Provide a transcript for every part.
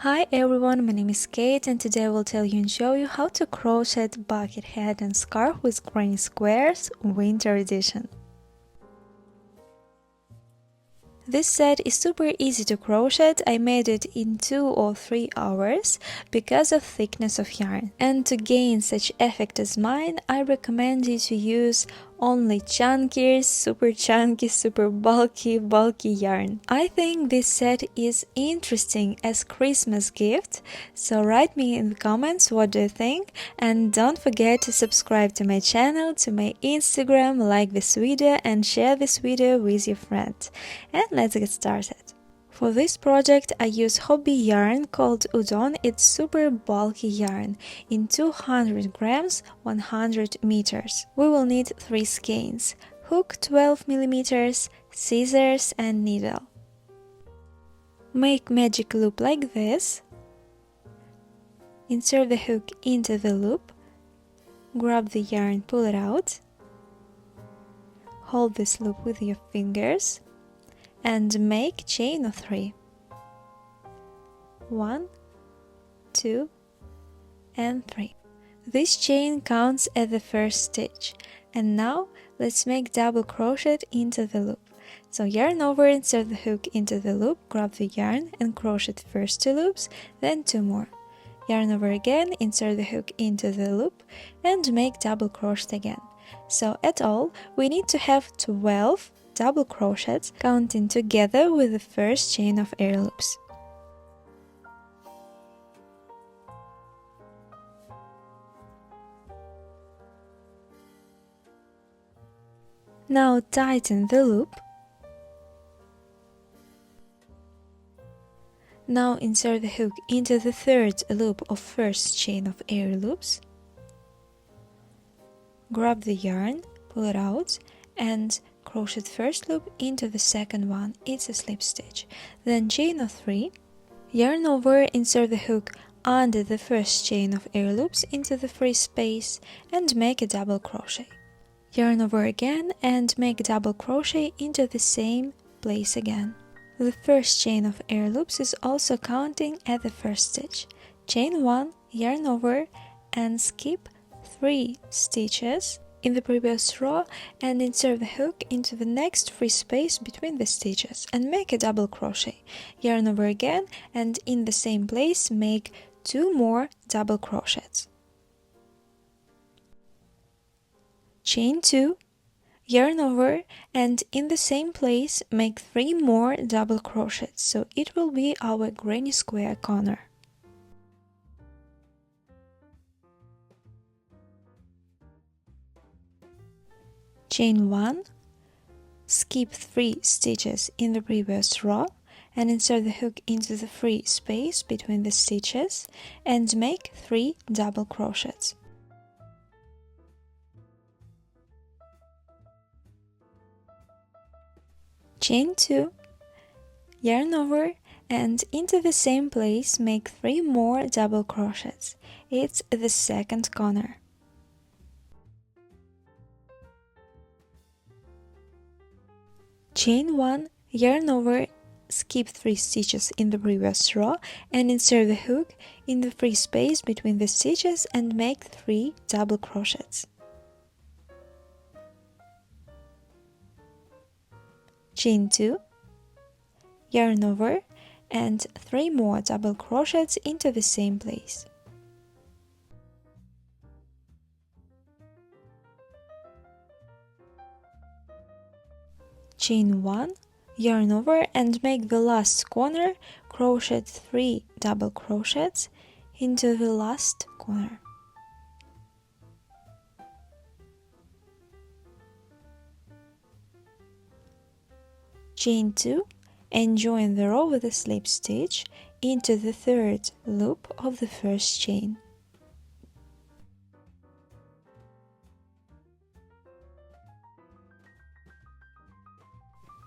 Hi everyone, my name is Kate and today I will tell you and show you how to crochet bucket hat and scarf with granny squares winter edition. This set is super easy to crochet. I made it in 2 or 3 hours because of thickness of yarn. And to gain such effect as mine, I recommend you to use only chunky, super bulky yarn. I think this set is interesting as Christmas gift, so write me in the comments what do you think, and don't forget to subscribe to my channel, to my Instagram, like this video and share this video with your friends. And let's get started. For this project I use hobby yarn called UDON. It's super bulky yarn in 200 grams, 100 meters. We will need 3 skeins, hook 12 millimeters, scissors and needle. Make magic loop like this. Insert the hook into the loop, grab the yarn, pull it out, hold this loop with your fingers and make chain of 3. 1, 2 and 3. This chain counts at the first stitch. And now let's make double crochet into the loop. So yarn over, insert the hook into the loop, grab the yarn and crochet first 2 loops, then 2 more. Yarn over again, insert the hook into the loop and make double crochet again. So at all we need to have 12 double crochets, counting together with the first chain of air loops. Now tighten the loop. Now insert the hook into the third loop of first chain of air loops. Grab the yarn, pull it out and crochet first loop into the second one. It's a slip stitch. Then chain of 3. Yarn over, insert the hook under the first chain of air loops into the free space and make a double crochet. Yarn over again and make double crochet into the same place again. The first chain of air loops is also counting at the first stitch. Chain 1, yarn over and skip 3 stitches in the previous row and insert the hook into the next free space between the stitches and make a double crochet. Yarn over again and in the same place make 2 more double crochets. Chain 2, yarn over and in the same place make 3 more double crochets, so it will be our granny square corner. Chain 1, skip 3 stitches in the previous row and insert the hook into the free space between the stitches and make 3 double crochets. Chain 2, yarn over and into the same place make 3 more double crochets. It's the second corner. Chain 1, yarn over, skip 3 stitches in the previous row and insert the hook in the free space between the stitches and make 3 double crochets. Chain 2, yarn over and 3 more double crochets into the same place. Chain 1, yarn over and make the last corner, crochet 3 double crochets into the last corner. Chain 2 and join the row with a slip stitch into the third loop of the first chain.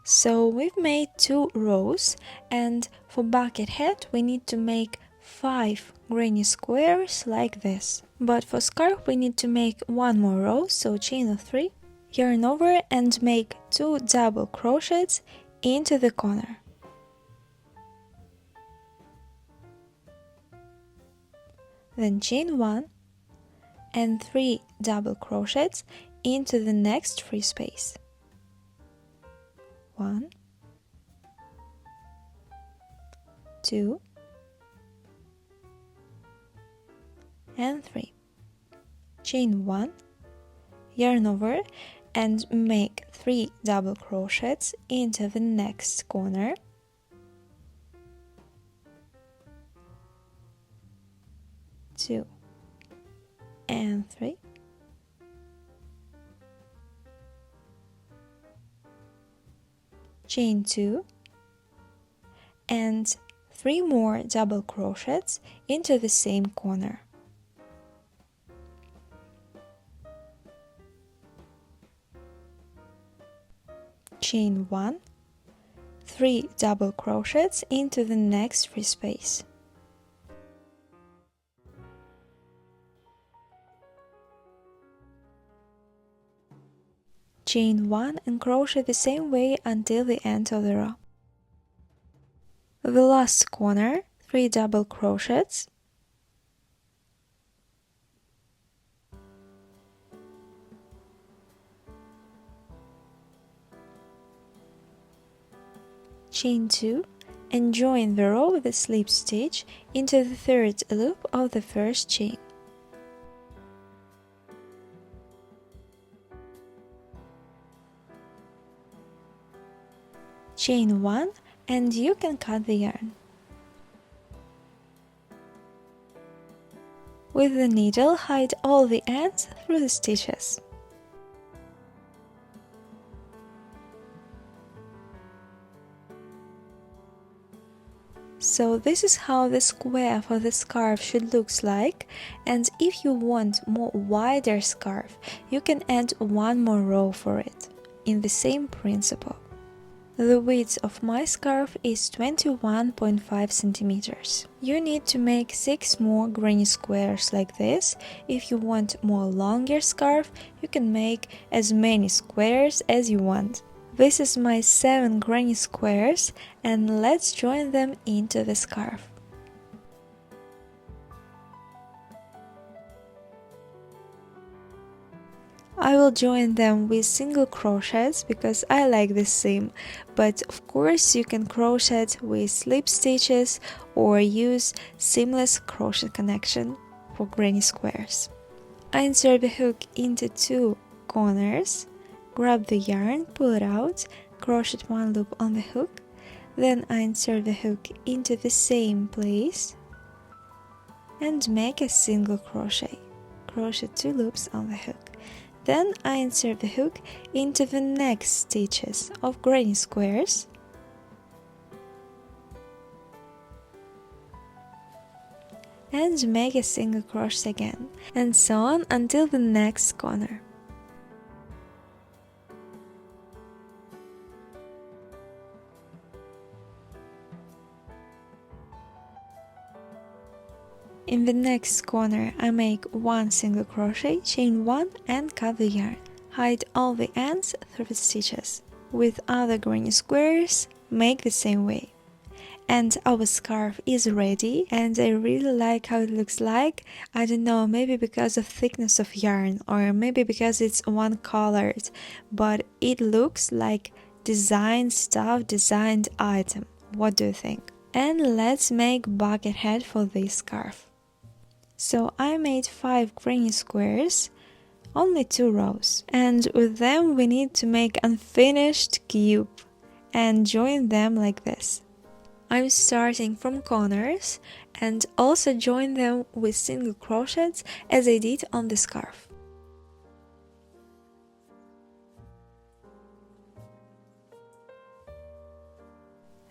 So we've made 2 rows, and for bucket hat we need to make 5 granny squares like this. But for scarf we need to make 1 more row, so chain of 3, yarn over and make 2 double crochets into the corner. then chain 1 and 3 double crochets into the next free space. 1, 2, and 3. Chain 1, yarn over, and make 3 double crochets into the next corner. 2 and 3. Chain 2 and 3 more double crochets into the same corner. Chain 1, 3 double crochets into the next free space. Chain 1 and crochet the same way until the end of the row. The last corner, 3 double crochets. Chain 2 and join the row with a slip stitch into the third loop of the first chain. Chain 1 and you can cut the yarn. With the needle, hide all the ends through the stitches. So this is how the square for the scarf should look like, and if you want more wider scarf, you can add one more row for it, in the same principle. The width of my scarf is 21.5 centimeters. You need to make 6 more granny squares like this. If you want more longer scarf, you can make as many squares as you want. This is my 7 granny squares, and let's join them into the scarf. I will join them with single crochets because I like this seam, but of course you can crochet with slip stitches or use seamless crochet connection for granny squares. I insert the hook into 2 corners, grab the yarn, pull it out, crochet 1 loop on the hook, then I insert the hook into the same place and make a single crochet, crochet 2 loops on the hook. Then I insert the hook into the next stitches of granny squares and make a single crochet again, and so on until the next corner. In the next corner, I make 1 single crochet, chain 1 and cut the yarn. Hide all the ends through the stitches. With other granny squares, make the same way. And our scarf is ready, and I really like how it looks like. I don't know, maybe because of thickness of yarn or maybe because it's one colored, but it looks like designed stuff, designed item. What do you think? And let's make bucket hat for this scarf. So I made 5 granny squares, only 2 rows, and with them we need to make unfinished cube and join them like this. I'm starting from corners and also join them with single crochets as I did on the scarf.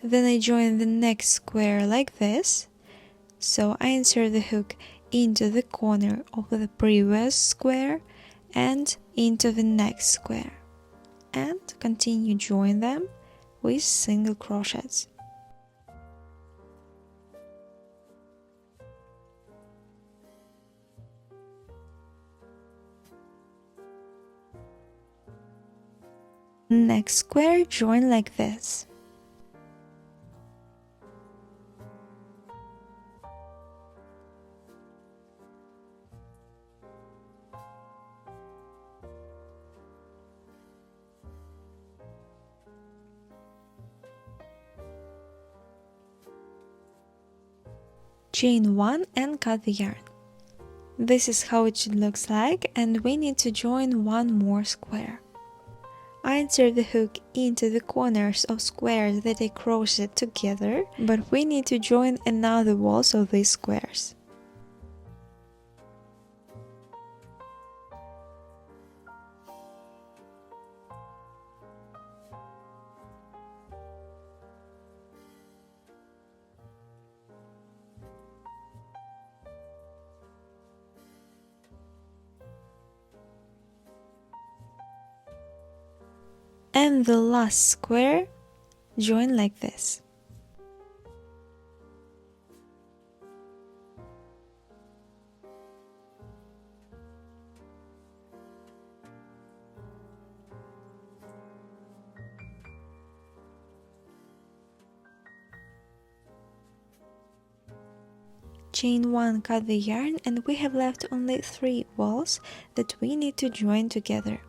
Then I join the next square like this, so I insert the hook into the corner of the previous square and into the next square, and continue join them with single crochets. Next square, join like this. chain 1 and cut the yarn. This is how it should look like, and we need to join one more square. I insert the hook into the corners of squares that I crocheted together, but we need to join another walls of these squares. And the last square, join like this. Chain 1, cut the yarn, and we have left only 3 walls that we need to join together.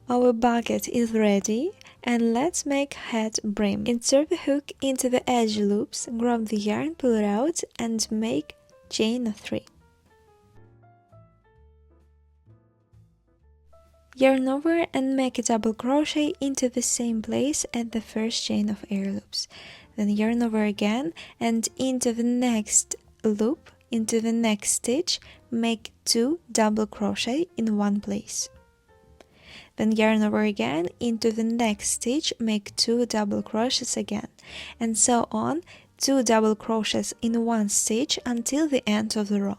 Our bucket is ready, and let's make head brim. Insert the hook into the edge loops, grab the yarn, pull it out, and make chain 3. Yarn over and make a double crochet into the same place at the first chain of air loops. Then yarn over again and into the next loop, into the next stitch, make 2 double crochet in one place. Then yarn over again into the next stitch, make 2 double crochets again, and so on, 2 double crochets in one stitch until the end of the row.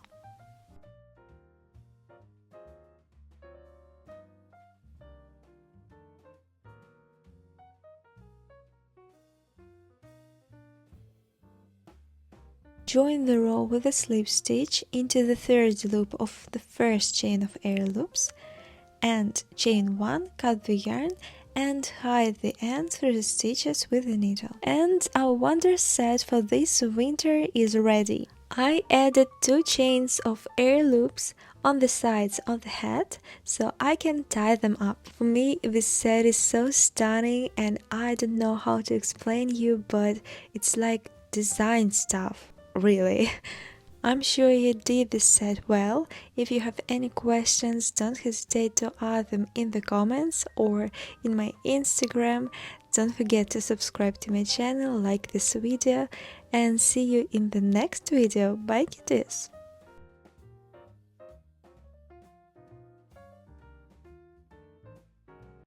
Join the row with a slip stitch into the third loop of the first chain of air loops, and chain 1, cut the yarn, and hide the end through the stitches with the needle. And our wonder set for this winter is ready. I added 2 chains of air loops on the sides of the hat so I can tie them up. For me, this set is so stunning, and I don't know how to explain you, but it's like design stuff, really. I'm sure you did this set well. If you have any questions, don't hesitate to add them in the comments or in my Instagram. Don't forget to subscribe to my channel, like this video, and see you in the next video. Bye, kitties!